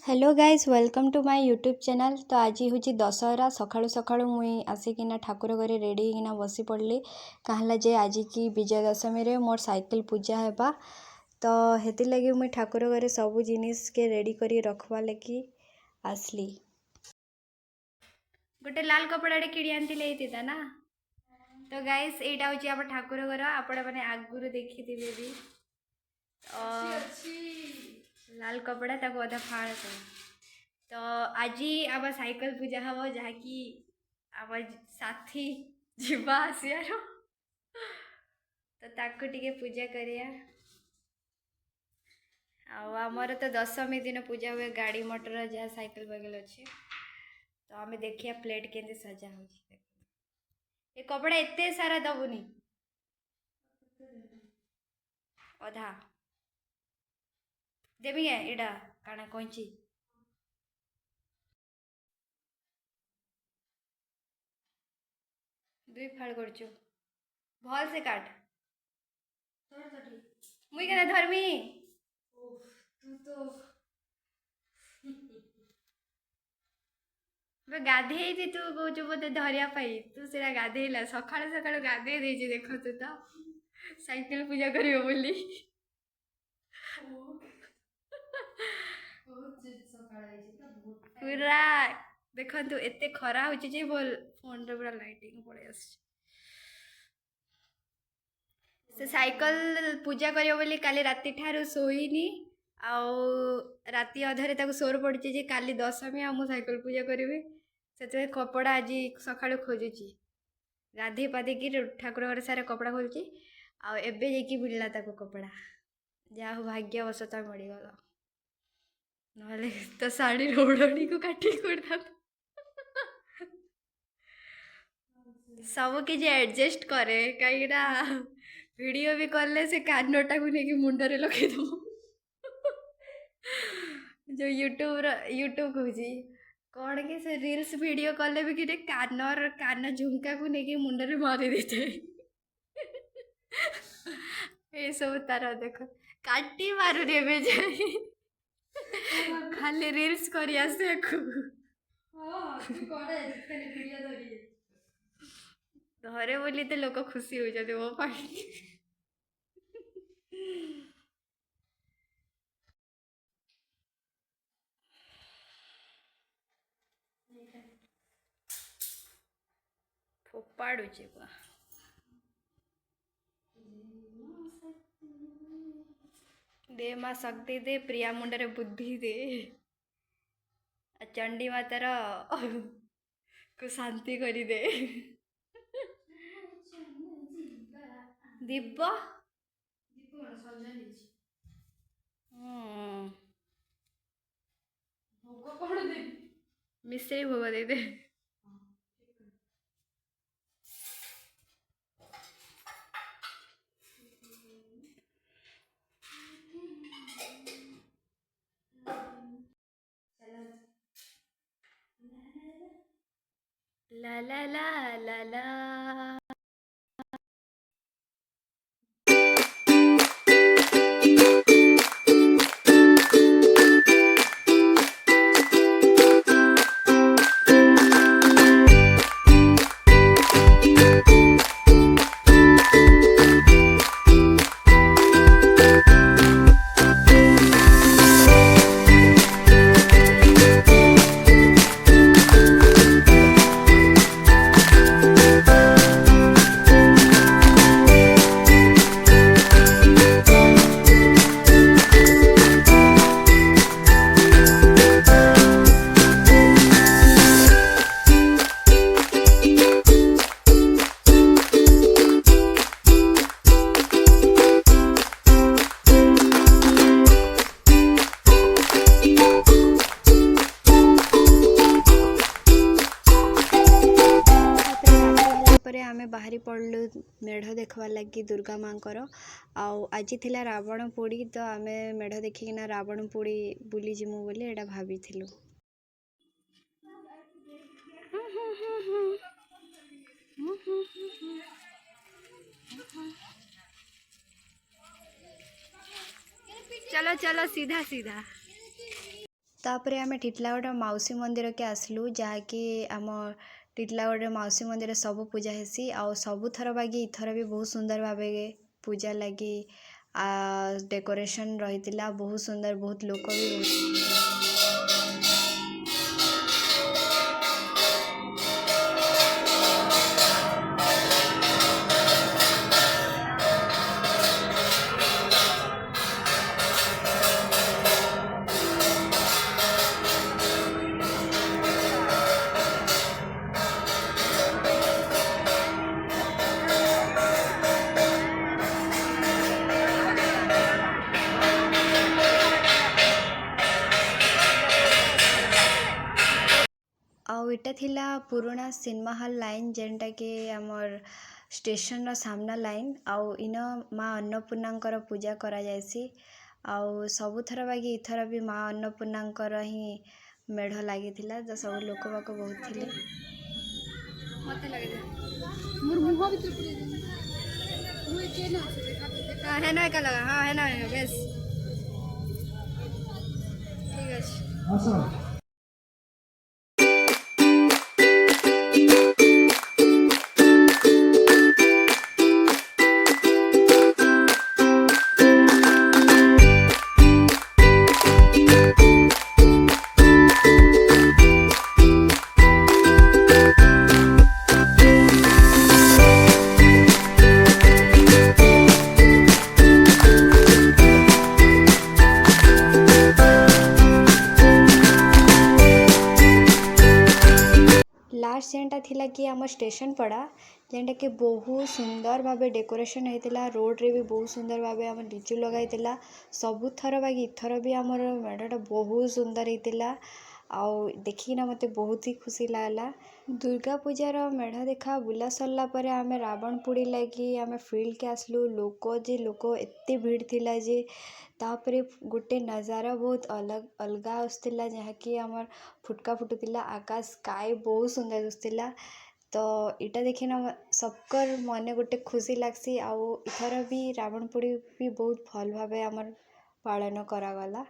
Hello guys welcome to my YouTube channel. तो आज हूँ दशहरा सकाळु सकाळु मुई आसिकिना ठाकुर घरे रेडी होना बसी पड़ली कहला जे आज की विजय दशमी रे मोर साइकिल पूजा हेबा। तो हेति लगी मुई ठाकुर घरे सबू जिनिस के रेडी करी रखवा लगी आसली। गोटे लाल कपड़ाटे किणी आनी ना। तो गाइस एटा हूँ आप ठाकुर घर आपण मैंने आगुरी देखी भी लाल कपड़ा ताको अधा फाड़ कर। तो आज आम साइकिल पूजा हम जहाँकि आम साथी जीवा आसियार तो ताको टिके पूजा करिया। आमर तो दशमी दिन पूजा हुए गाड़ी मोटर जहाँ साइकिल बगल अच्छे। तो आम देखिए प्लेट के सजा हो ये कपड़ा एते सारा दबुनी अधा देवी एटा काना कैंची दुई फाड़ कर भल से काट मुई क्या धरमी तू तो गाधे तू कौच मत धरिया तू से गाधेला सका सका गाधे देखु तो साइकिल पूजा कर बोली पूरा देखु एते खरा हो फोन रे पूरा लाइटिंग पड़े से साइकिल पूजा करियो बोली काली राति ठारू सोईनी आउ राति अधरे ताको सोर पड़ी जे काली दशमी आ मु साइकिल पूजा करी से कपड़ा आज सका खोजुची गाधे पाधे कि ठाकुर घर सारे कपड़ा खोलुची आबे जाकि मिलला ताको कपड़ा जहाँ भाग्यवशत मिलगला ना तो शाढ़ी ओढ़णी को काटी कर सब किसी एडजस्ट करे कहीं वीडियो भी कले से कानटा को लेकिन मुंडरे लगे जो यूट्यूब कहूँ कौन कि से रील्स वीडियो कले भी कि कान झुमका को लेकिन मुंडरे मारी देते ये सब तार देख काटी मारू रे जाए खाली रील्स करी आसे घरे बोली तो लोक खुशी हो जाते वो पाई फोपाड़ू दे माँ शक्ति दे प्रिया मुंडरे बुद्धि दे चंडी मातार को शांति करी दे दीप मिश्री भोग दे दे ला ला ला ला ला बाहरी पड़लु मेढ़ देखवा लगी दुर्गा माँ आज थिला रावण पोड़ी तो आम मेढ़ देखिकिना रावण पोड़ी बुली जिमु बोली एटा भाभी थिलु। चलो चलो सीधा सीधा तापर आम टिटलागढ़ मौसी मंदिर के आसलु जहाँकि आम टिटलागढ़ मौसी मंदिर सब पूजा हेसी आउ सबुथर बागी इथर भी बहुत सुंदर भाव पूजा लगी डेकोरेशन रही बहुत सुंदर बहुत लोक भी बहुत आउ इटा थिला पुराना सिनेमा हॉल लाइन जेनटा कि आमर स्टेशन रो सामना लाइन आउ इन माँ अन्नपूर्णा पूजा करा जायसी आउ सबुथर बागी इथर भी माँ अन्नपूर्णा ही मेढ़ लगी तो सब लोक बाक बहुत थिले मते लगे मोर मुह भीतर पुरे मुए के ना हां है ना का लगा हां है ना बेस ठीक है हां सर लास्ट जेनटा थिला कि आम स्टेशन पड़ा जेनटा कि बहुत सुंदर भावे डेकोरेशन होता रोड रे भी बहुत सुंदर भावे आम लिचु लगाई सबुथर बाकी इथर भी आमर मेढ़टा बहुत सुंदर होता आउ देखिना मते बहुत ही खुशी लागला दुर्गा पूजार मेढ़ देखा बुला सरला परे आमे रावण पुड़ी लगी आमे फील्ड के आसलु लोक एते भीड़ थिला जे तापरे गोटे नजारा बहुत अलग अलगा आसला जहाँकि आमर फुटका फुटुला आकाश स्काई बहुत सुंदर दिसुला तो इटा देखिना सबकर मने गोटे खुशी लागसी आउ इथर भी रावण पुड़ी भी बहुत भल भावे आमर पालन करागला।